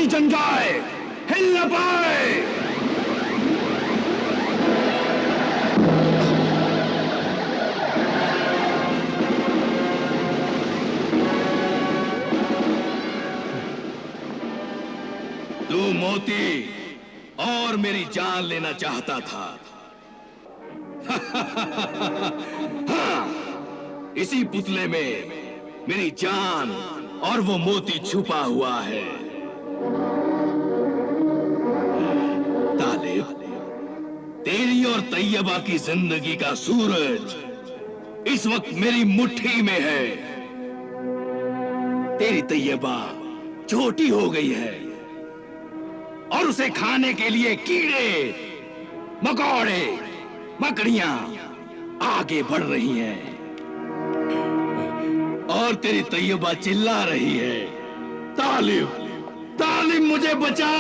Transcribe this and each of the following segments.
पानी जम जाए, हिल न पाए। तू मोती और मेरी जान लेना चाहता था। हाँ, इसी पुतले में मेरी जान और वो मोती छुपा हुआ है। तालिब, तेरी और तैयबा की जिंदगी का सूरज इस वक्त मेरी मुट्ठी में है। तेरी तैयबा छोटी हो गई है और उसे खाने के लिए कीड़े, मकोड़े, मकड़ियां आगे बढ़ रही हैं। और तेरी तैयबा चिल्ला रही है, तालिब, तालिब मुझे बचा,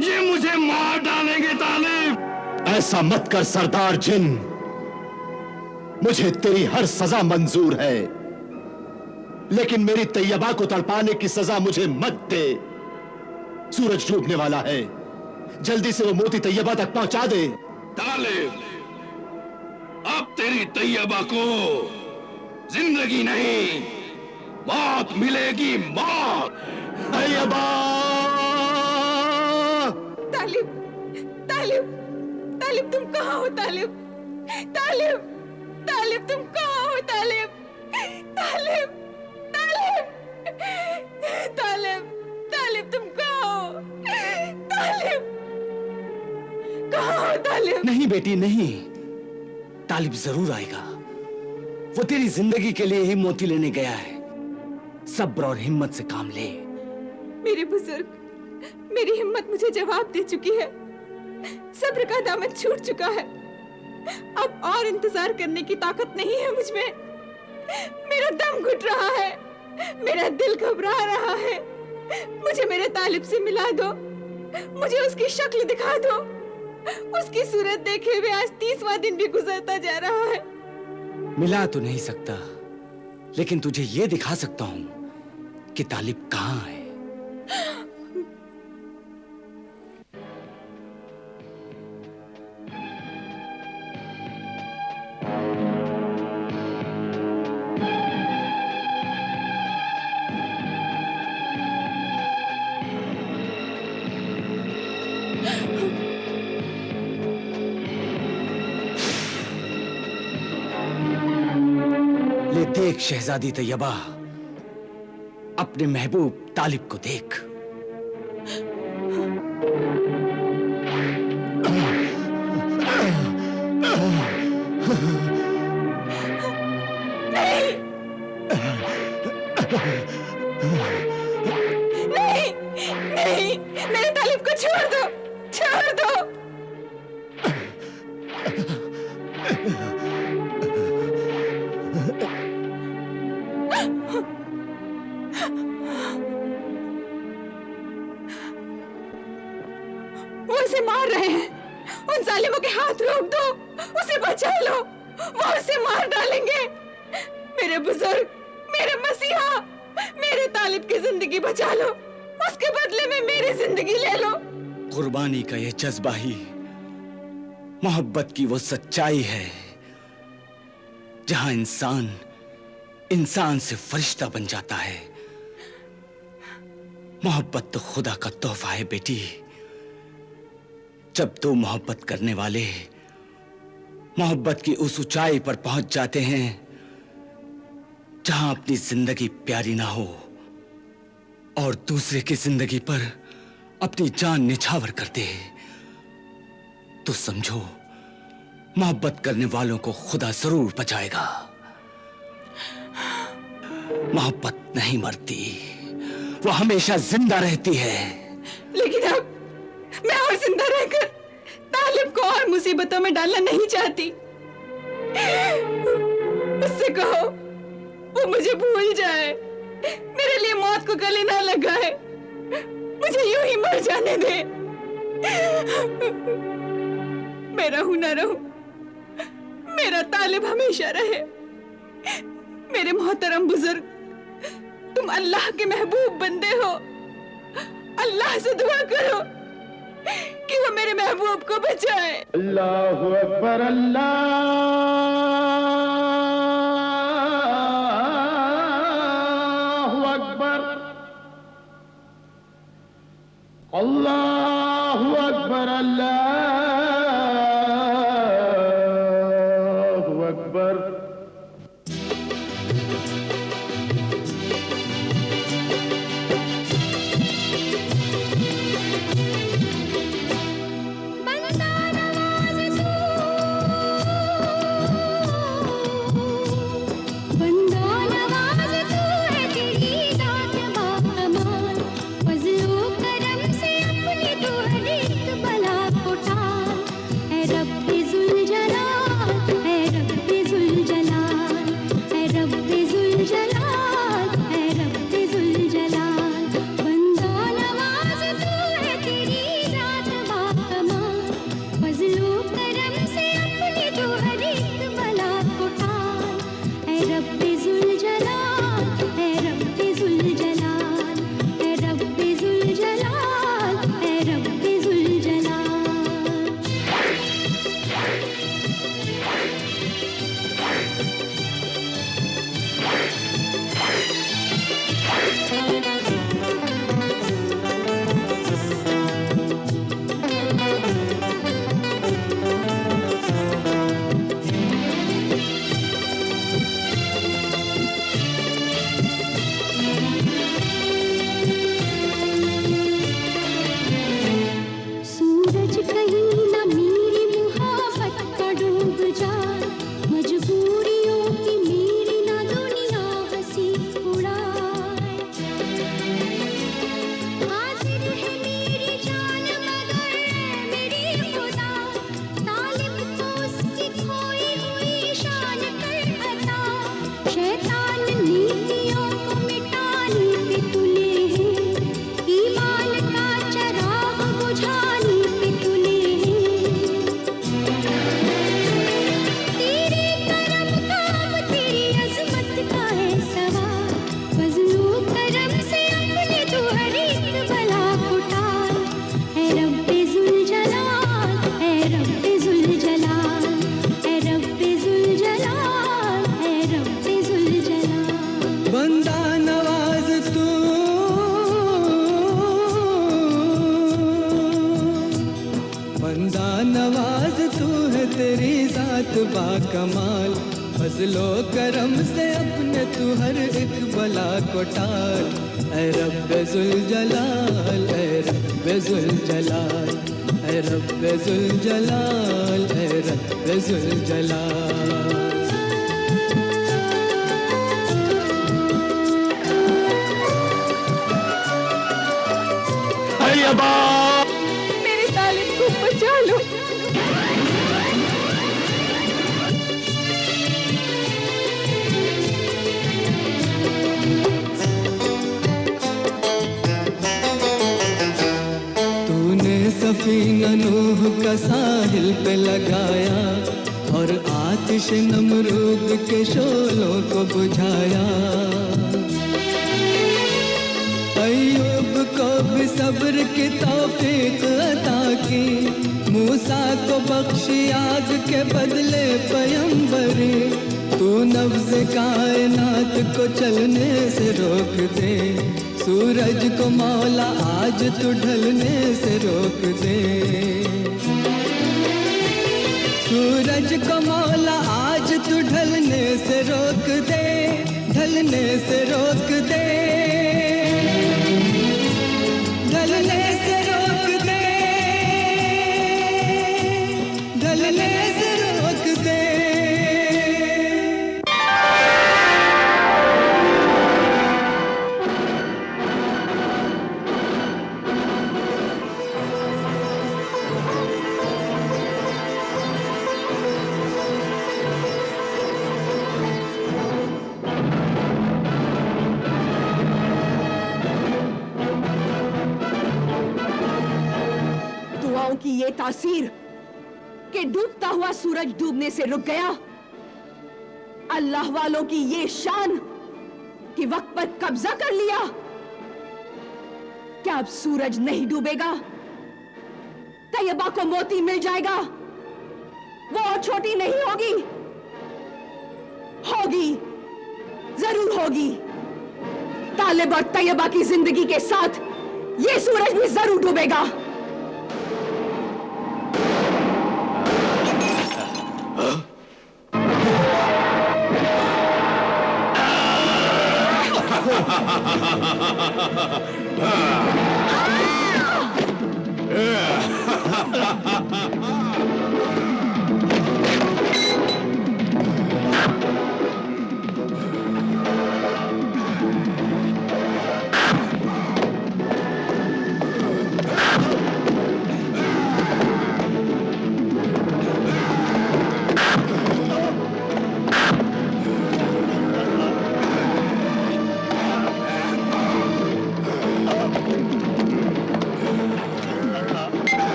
ये मुझे मार डालेंगे तालिब। ऐसा मत कर सरदार जिन, मुझे तेरी हर सजा मंजूर है, लेकिन मेरी तैयबा को तड़पाने की सजा मुझे मत दे। सूरज डूबने वाला है, जल्दी से वो मोती तैयबा तक पहुंचा दे। तालिब, अब तेरी तैयबा को जिंदगी नहीं, मौत मिलेगी, मौत। तैयबा! तालिब, तालिब, तालिब तुम कहाँ हो तालिब? तालिब, तालिब तुम कहाँ हो तालिब? तालिब, तालिब, तालिब, तालिब तुम कहाँ हो? तालिब, कहाँ हो तालिब? नहीं बेटी नहीं, तालिब जरूर आएगा। वो तेरी जिंदगी के लिए ही मोती लेने गया है। सब्र और हिम्मत से काम ले। मेरे बुजुर्ग, मेरी हिम्मत मुझे जवाब दे चुकी है। सब्र का दामन छूट चुका है। अब और इंतजार करने की ताकत नहीं है मुझ में। मेरा दम घुट रहा है, मेरा दिल घबरा रहा है। मुझे मेरे तालिब से मिला दो, मुझे उसकी शक्ल दिखा दो। उसकी सूरत देखे हुए आज 30वां दिन भी गुजरता जा रहा है। मिला तो नहीं सकता, लेकिन तुझे ये दिखा सकता हूं कि तालिब कहां है। ले देख शहजादी तैयबा, अपने महबूब तालिब को देख। नहीं, नहीं, मेरे तालिब को छोड़ दो, छोड़ दो। वो उसे मार रहे हैं, उन जालिमों के हाथ रोक दो, उसे बचा लो, वो उसे मार डालेंगे। मेरे बुजुर्ग, मेरे मसीहा, मेरे तालिब की जिंदगी बचा लो, उसके बदले में मेरी जिंदगी ले लो। कुर्बानी का यह जज्बा ही मोहब्बत की वो सच्चाई है, जहां इंसान इंसान से फरिश्ता बन जाता है। मोहब्बत तो खुदा का तोहफा है बेटी। जब दो मोहब्बत करने वाले मोहब्बत की उस ऊंचाई पर पहुंच जाते हैं जहां अपनी जिंदगी प्यारी ना हो और दूसरे की जिंदगी पर अपनी जान निछावर करते हैं, तो समझो मोहब्बत करने वालों को खुदा जरूर बचाएगा। मोहब्बत नहीं मरती, वो हमेशा जिंदा रहती है। लेकिन अब मैं और जिंदा रहकर तालिब को और मुसीबतों में डालना नहीं चाहती। उससे कहो वो मुझे भूल जाए, मेरे लिए मौत को गले ना लगाए, मुझे यूं ही मर जाने दे। मैं रहूं ना रहूं, मेरा तालिब हमेशा रहे। मेरे मोहतरम बुजुर्ग, तुम अल्लाह के महबूब बंदे हो अल्लाह से दुआ करो कि वो मेरे महबूब को बचाए। अल्लाहु अकबर, अल्लाहु अकबर, अल्लाहु अकबर, अल्लाहु अकबर। कमाल फजलो करम से अपने तू हर एक बला को टाल। ऐ रब्बे जुल जलाल, ऐ रब्बे जुल जलाल, ऐ रब्बे जुल जलाल, ऐ रब्बे जुल जलाल। मेरे तालिब को बचा लो। सफीना नूह का साहिल पे लगाया और आतिश नमरूद के शोलों को बुझाया। अय्यूब को भी सब्र की तौफीक अता की, मूसा को बख्शी आग के बदले पैगंबरी। तू नब्ज़ कायनात को चलने से रोक दे, सूरज को मौला आज तू ढलने से रोक दे। सूरज को मौला आज तू ढलने से रोक दे, ढलने से रोक दे, ढलने से रोक दे, ढलने से रोक दे। की ये तासीर कि डूबता हुआ सूरज डूबने से रुक गया, अल्लाह वालों की ये शान कि वक्त पर कब्जा कर लिया। क्या अब सूरज नहीं डूबेगा? तैयबा को मोती मिल जाएगा? वो और छोटी नहीं होगी? होगी, जरूर होगी। तालिब और तैयबा की जिंदगी के साथ ये सूरज भी जरूर डूबेगा।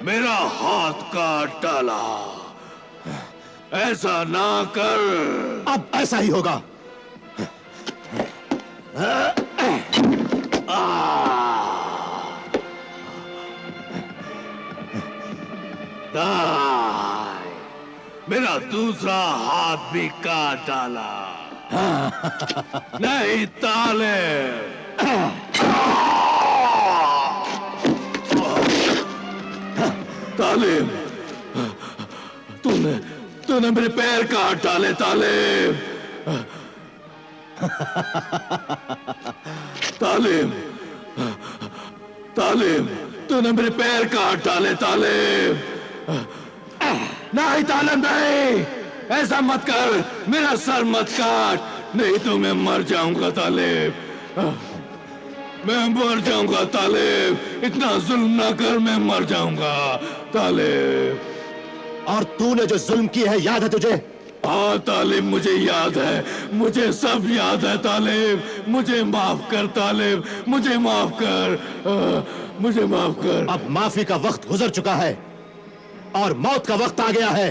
मेरा हाथ काट डाला। ऐसा ना कर। अब ऐसा ही होगा। मेरा दूसरा हाथ भी काट डाला। नहीं तालिब। तालिब, तूने मेरे पैर काट डाले तालिब। तालिब, तालिब, तूने मेरे पैर काट डाले तालिब। नहीं तालिब नहीं, ऐसा मत कर, मेरा सर मत काट, नहीं तो मैं मर जाऊंगा तालिब। मैं मर जाऊंगा तालिब, इतना जुल्म ना कर, मैं मर जाऊंगा तालिब। और तूने जो जुल्म की है याद है तुझे? हाँ तालिब, मुझे याद है, मुझे सब याद है तालिब। मुझे माफ कर तालिब, मुझे माफ कर, मुझे माफ कर। अब माफी का वक्त गुजर चुका है और मौत का वक्त आ गया है।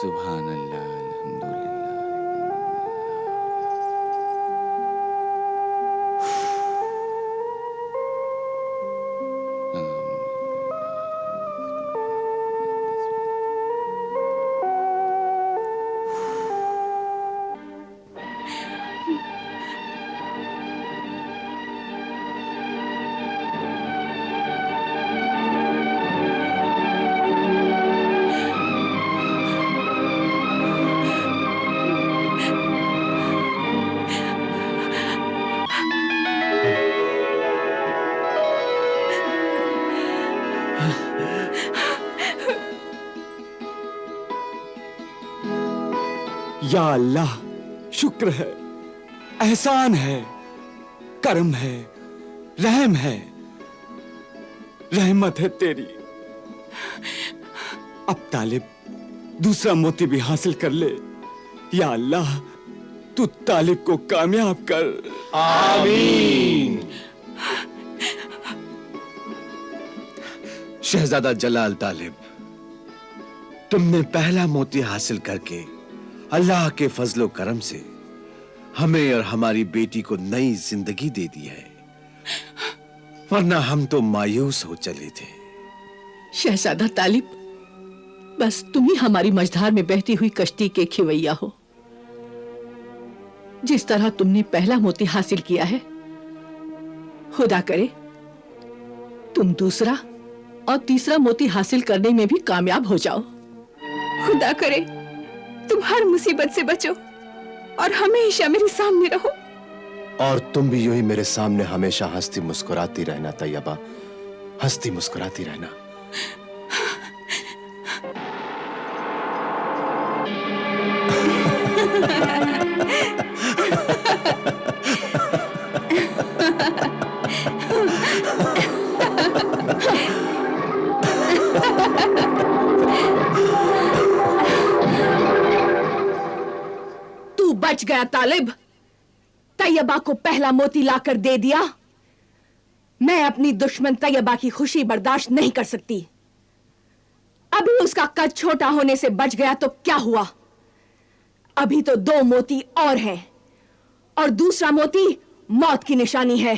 सुभान अल्लाह, या अल्लाह, शुक्र है, एहसान है, करम है, रहम है, रहमत है तेरी। अब तालिब दूसरा मोती भी हासिल कर ले। या अल्लाह, तू तालिब को कामयाब कर। आमीन। शहजादा जलाल तालिब, तुमने पहला मोती हासिल करके अल्लाह के फजलो करम से हमें और हमारी बेटी को नई जिंदगी दे दी है, वरना हम तो मायूस हो चले थे। शहजादा तालिब, बस तुम ही हमारी मझधार में बहती हुई कश्ती के खिवैया हो। जिस तरह तुमने पहला मोती हासिल किया है, खुदा करे तुम दूसरा और तीसरा मोती हासिल करने में भी कामयाब हो जाओ। खुदा करे तुम हर मुसीबत से बचो और हमेशा मेरे सामने रहो। और तुम भी यूं ही मेरे सामने हमेशा हंसती मुस्कुराती रहना तैयबा, हंसती मुस्कुराती रहना। तू बच गया तालिब, तैयबा को पहला मोती लाकर दे दिया। मैं अपनी दुश्मन तैयबा की खुशी बर्दाश्त नहीं कर सकती। अभी उसका कद छोटा होने से बच गया तो क्या हुआ? अभी तो 2 मोती और हैं, और दूसरा मोती मौत की निशानी है,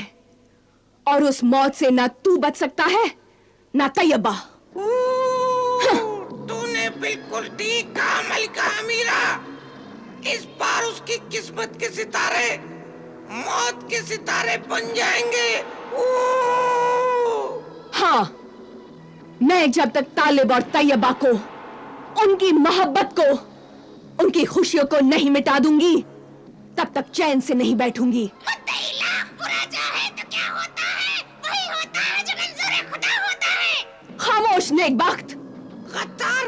और उस मौत से ना तू बच सकता है ना तैयबा। तूने बिल्कुल ठीक कहा मलिका अमीरा। इस बार उसकी किस्मत के सितारे मौत के सितारे बन जाएंगे। हाँ, मैं जब तक तालिब और तैयबा को, उनकी मोहब्बत को, उनकी खुशियों को नहीं मिटा दूंगी, तब तक चैन से नहीं बैठूंगी। बुरा चाहे तो क्या होता है, वही होता है जो मंजूर खुदा होता है। खामोश नेकबख्त। गद्दार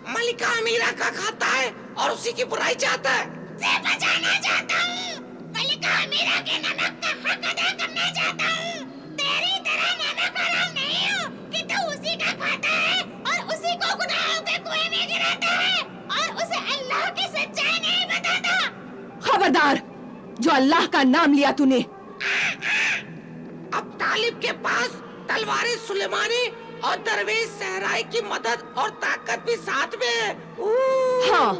मलिका अमीरा का खाता है और उसी की बुराई चाहता है। से बचाना चाहता हूँ, मलिका अमीरा के नमक का हक अदा करना चाहता हूँ। तेरी तरह नमक हराम नहीं हो कि तू उसी का खाता है और उसी को गुनाहों के कुएं में गिराता है और उसे अल्लाह की सच्चाई नहीं बताता। खबरदार, जो अल्लाह का नाम लिया तूने। अब तालिब के पास तलवारें सुलेमानी और दरवेश सहराई की मदद और ताकत भी साथ में है। हाँ,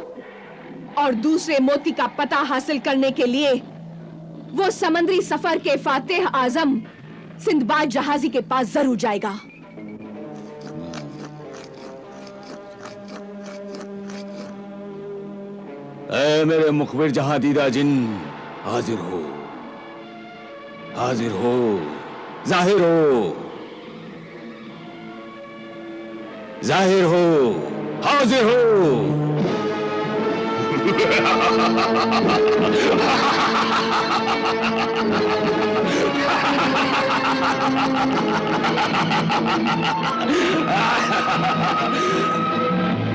और दूसरे मोती का पता हासिल करने के लिए वो समंदरी सफर के फातेह आजम सिंदबाद जहाजी के पास जरूर जाएगा। ऐ मेरे मुखबिर जहां दीदा जिन, हाजिर हो, हाजिर हो, जाहिर हो, जाहिर हो, हाजिर हो।